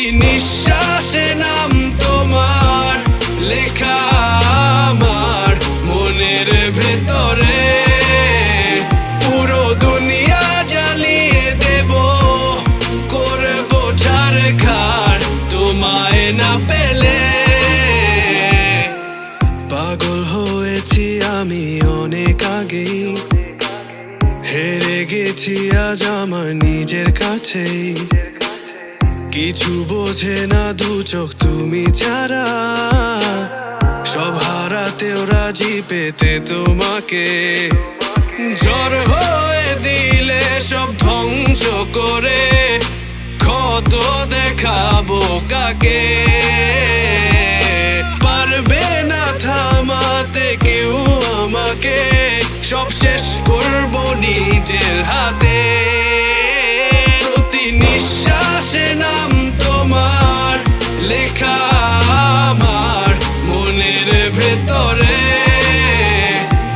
প্রতি নিঃশ্বাসে নাম তোমার লেখা আমার মনের ভেতরে। পুরো দুনিয়া জ্বালিয়ে দেব, করবো ছারখার তোমায় না পেলে। পাগল হয়েছি আমি অনেক আগেই, হেরে গেছি আজ আমার নিজের কাছেই। কিছু বোঝে না দু চোখ তুমি ছাড়া, সব হারাতেও রাজি পেতে তোমাকে। ঝড় হয়ে দিলে সব ধ্বংস করে, ক্ষত দেখাবো কাকে। পারবে না থামাতে কেউ আমাকে, সব শেষ করবো নিজের হাতে। প্রতি নিঃশ্বাসে নাম তোমার লেখা আমার মনের ভেতরে।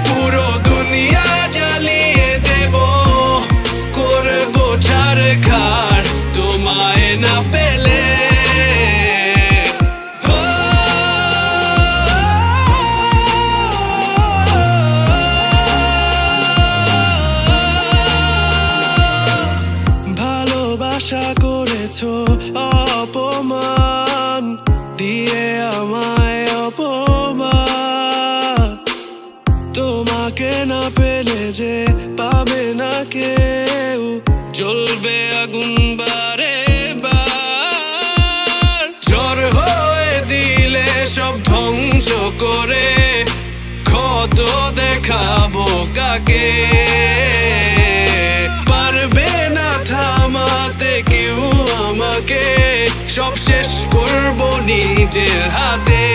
পুরো দুনিয়া জ্বালিয়ে দেব, করবো ছারখার তোমায় না পেলে। আশা করেছো অপমান দিয়ে আমায় অপমান, তোমাকে না পেলে যে পাবে না কেউ, জ্বলবে আগুন বারে বার। ঝড় হয়ে দিলে সব ধ্বংস করে, ক্ষত দেখাবো কাকে। পারবে না থামাতে কেউ আমাকে, সব শেষ করবো নিজের হাতে।